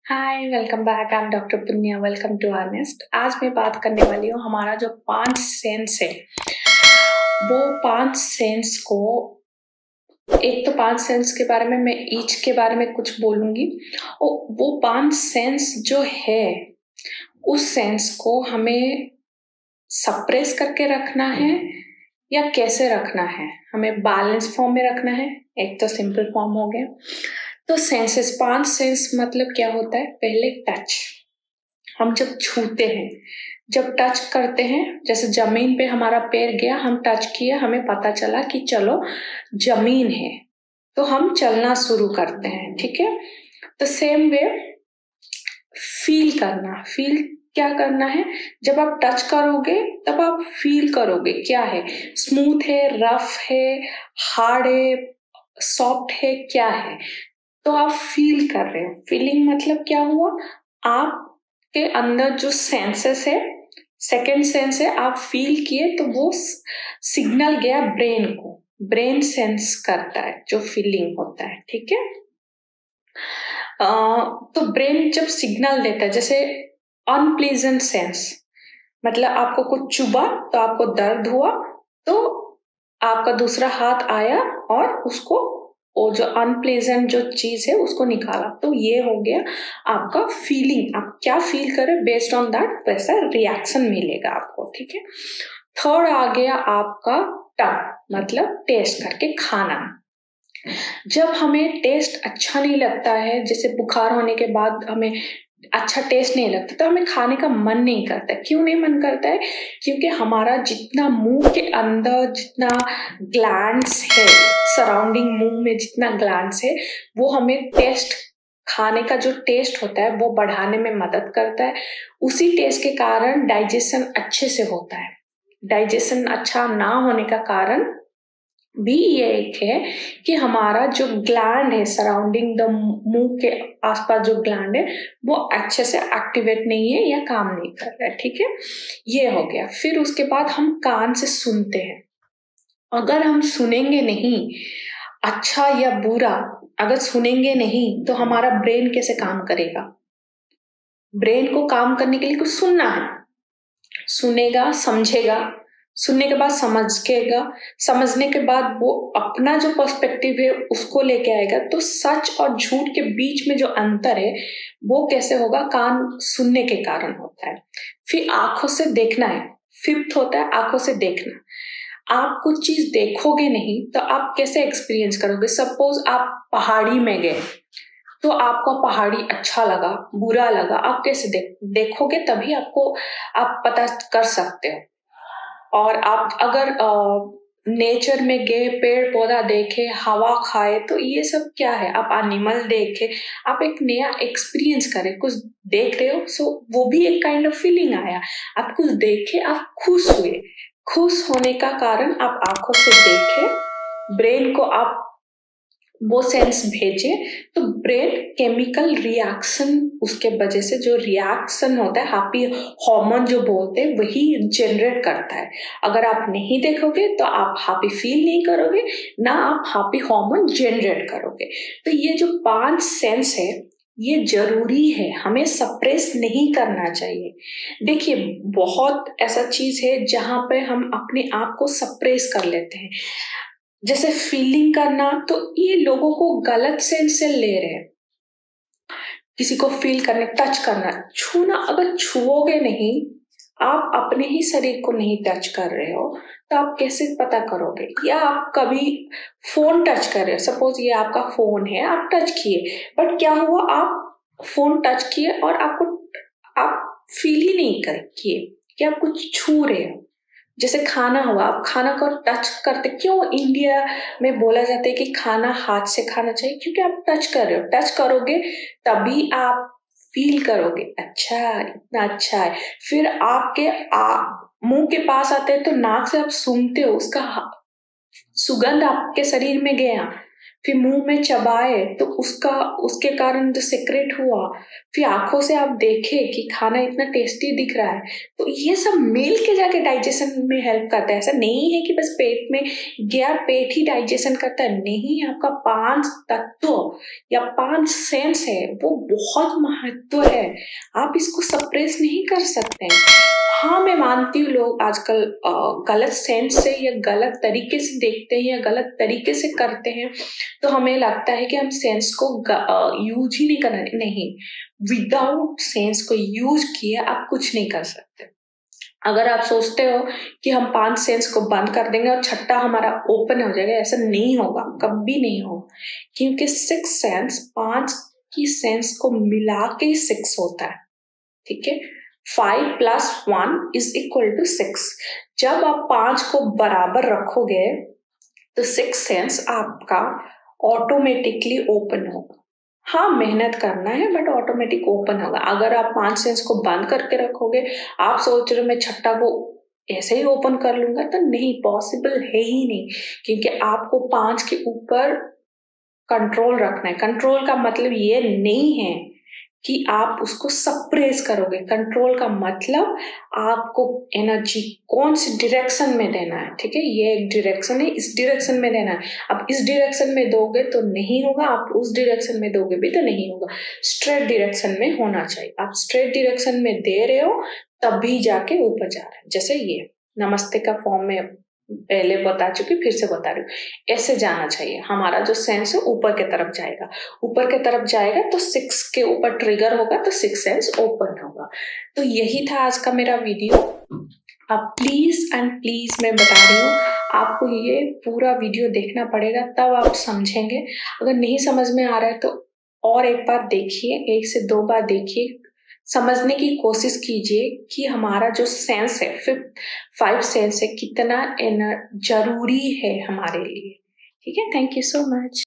Hi, welcome back. I am doctor Punya. Welcome to our nest. आज मैं बात करने वाली हूँ हमारा जो 5 सेंस है, वो 5 सेंस को एक तो 5 सेंस के बारे में मैं ईच के बारे में कुछ बोलूँगी। वो 5 सेंस जो है, उस सेंस को हमें सप्रेस करके रखना है या कैसे रखना है, हमें बैलेंस फॉर्म में रखना है। एक तो सिंपल फॉर्म हो गया। तो सेंसेस, 5 सेंस मतलब क्या होता है? पहले टच, हम जब छूते हैं, जब टच करते हैं, जैसे जमीन पे हमारा पैर गया, हम टच किए, हमें पता चला कि चलो जमीन है, तो हम चलना शुरू करते हैं। ठीक है। तो सेम वे फील करना, फील क्या करना है? जब आप टच करोगे तब आप फील करोगे क्या है, स्मूथ है, रफ है, हार्ड है, सॉफ्ट है, क्या है। तो आप फील कर रहे हो। फीलिंग मतलब क्या हुआ? आपके अंदर जो सेंसेस है, सेकंड सेंस है, आप फील किए तो वो सिग्नल गया ब्रेन को। ब्रेन सेंस करता है जो फीलिंग होता है। ठीक है। तो ब्रेन जब सिग्नल देता है, जैसे अनप्लीजेंट सेंस, मतलब आपको कुछ चुभा तो आपको दर्द हुआ, तो आपका दूसरा हाथ आया और उसको, वो जो अनप्लेजेंट जो चीज है उसको निकाला। तो ये हो गया आपका फीलिंग। आप क्या फील करें, बेस्ड ऑन दैट वैसा रिएक्शन मिलेगा आपको। ठीक है। थर्ड आ गया आपका टंग, मतलब टेस्ट करके खाना। जब हमें टेस्ट अच्छा नहीं लगता है, जैसे बुखार होने के बाद हमें अच्छा टेस्ट नहीं लगता, तो हमें खाने का मन नहीं करता। क्यों नहीं मन करता है? क्योंकि हमारा जितना मुंह के अंदर जितना ग्लैंड्स है, सराउंडिंग मुंह में जितना ग्लैंड्स है, वो हमें टेस्ट, खाने का जो टेस्ट होता है वो बढ़ाने में मदद करता है। उसी टेस्ट के कारण डाइजेशन अच्छे से होता है। डाइजेशन अच्छा ना होने का कारण भी ये एक है कि हमारा जो ग्लैंड है सराउंडिंग द मुंह के आसपास, जो ग्लैंड है वो अच्छे से एक्टिवेट नहीं है या काम नहीं कर रहा है। ठीक है। ये हो गया। फिर उसके बाद हम कान से सुनते हैं। अगर हम सुनेंगे नहीं, अच्छा या बुरा, अगर सुनेंगे नहीं तो हमारा ब्रेन कैसे काम करेगा? ब्रेन को काम करने के लिए कुछ सुनना है, सुनेगा, समझेगा, सुनने के बाद समझेगा, समझने के बाद वो अपना जो पर्सपेक्टिव है उसको लेके आएगा। तो सच और झूठ के बीच में जो अंतर है वो कैसे होगा? कान सुनने के कारण होता है। फिर आंखों से देखना है। फिफ्थ होता है आंखों से देखना। आप कुछ चीज देखोगे नहीं तो आप कैसे एक्सपीरियंस करोगे? सपोज आप पहाड़ी में गए, तो आपको पहाड़ी अच्छा लगा, बुरा लगा, आप कैसे देखोगे? तभी आपको, आप पता कर सकते हो। और आप अगर नेचर में गए, पेड़ पौधा देखे, हवा खाए, तो ये सब क्या है? आप एनिमल देखे, आप एक नया एक्सपीरियंस करें। कुछ देख रहे हो, सो वो भी एक काइंड ऑफ फीलिंग आया। आप कुछ देखे, आप खुश हुए। खुश होने का कारण आप आंखों से देखे, ब्रेन को आप वो सेंस भेजे, तो ब्रेन केमिकल रिएक्शन, उसके वजह से जो रिएक्शन होता है, हैप्पी हार्मोन जो बोलते हैं, वही जनरेट करता है। अगर आप नहीं देखोगे तो आप हैप्पी फील नहीं करोगे, ना आप हैप्पी हार्मोन जनरेट करोगे। तो ये जो 5 सेंस है, ये जरूरी है, हमें सप्रेस नहीं करना चाहिए। देखिए, बहुत ऐसा चीज है जहां पे हम अपने आप को सप्रेस कर लेते हैं, जैसे फीलिंग करना। तो ये लोगों को गलत सेंस से ले रहे हैं। किसी को फील करने, टच करना, छूना। अगर छुओगे नहीं, आप अपने ही शरीर को नहीं टच कर रहे हो, तो आप कैसे पता करोगे? या आप कभी फोन टच कर रहे हो, सपोज ये आपका फोन है, आप टच किए, बट क्या हुआ? आप फोन टच किए और आपको, आप फील ही नहीं कर किए कि आप कुछ छू रहे हो। जैसे खाना हुआ, आप खाना को टच करते, क्यों इंडिया में बोला जाता है कि खाना हाथ से खाना चाहिए? क्योंकि आप टच कर रहे हो। टच करोगे तभी आप फील करोगे, अच्छा इतना अच्छा है। फिर आपके मुंह के पास आते हैं तो नाक से आप सूंघते हो, उसका सुगंध आपके शरीर में गया। फिर मुंह में चबाए तो उसके कारण जो सेक्रेट हुआ, फिर आंखों से आप देखे कि खाना इतना टेस्टी दिख रहा है, तो ये सब मिल के जाके डाइजेशन में हेल्प करता है। ऐसा नहीं है कि बस पेट में गया, पेट ही डाइजेशन करता है, नहीं। आपका 5 तत्व या 5 सेंस है, वो बहुत महत्व है, आप इसको सप्रेस नहीं कर सकते हैं। हाँ, मैं मानती हूँ लोग आजकल गलत सेंस से या गलत तरीके से देखते हैं या गलत तरीके से करते हैं, तो हमें लगता है कि हम सेंस को यूज ही नहीं करना। नहीं, विदाउट सेंस को यूज किए आप कुछ नहीं कर सकते। अगर आप सोचते हो कि हम 5 सेंस को बंद कर देंगे और छठा हमारा ओपन हो जाएगा, ऐसा नहीं होगा, कभी नहीं होगा, क्योंकि 6 सेंस, 5 की सेंस को मिला के 6 होता है, ठीक है। 5 + 1 = 6। जब आप 5 को बराबर रखोगे तो 6 सेंस आपका ऑटोमेटिकली ओपन होगा। हाँ, मेहनत करना है, बट ऑटोमेटिक ओपन होगा। अगर आप 5 सेंस को बंद करके रखोगे, आप सोच रहे हो मैं छठा को ऐसे ही ओपन कर लूंगा, तो नहीं, पॉसिबल है ही नहीं, क्योंकि आपको 5 के ऊपर कंट्रोल रखना है। कंट्रोल का मतलब ये नहीं है कि आप उसको सप्रेस करोगे। कंट्रोल का मतलब आपको एनर्जी कौन सी डायरेक्शन में देना है, ठीक है। ये एक डायरेक्शन है, इस डायरेक्शन में देना है। आप इस डायरेक्शन में दोगे तो नहीं होगा, आप उस डायरेक्शन में दोगे भी तो नहीं होगा। स्ट्रेट डायरेक्शन में होना चाहिए। आप स्ट्रेट डायरेक्शन में दे रहे हो तभी जाके ऊपर जा रहा है। जैसे ये नमस्ते का फॉर्म में पहले बता चुकी, फिर से बता रही हूँ। ऐसे जाना चाहिए, हमारा जो सेंस है ऊपर के तरफ जाएगा। ऊपर के तरफ जाएगा तो 6 के ऊपर ट्रिगर होगा, तो 6 सेंस ओपन होगा। तो यही था आज का मेरा वीडियो। आप प्लीज एंड प्लीज, मैं बता रही हूँ, आपको ये पूरा वीडियो देखना पड़ेगा, तब आप समझेंगे। अगर नहीं समझ में आ रहा है तो और एक बार देखिए, 1 से 2 बार देखिए, समझने की कोशिश कीजिए कि हमारा जो सेंस है, 5 सेंस है, कितना जरूरी है हमारे लिए, ठीक है। Thank you so much.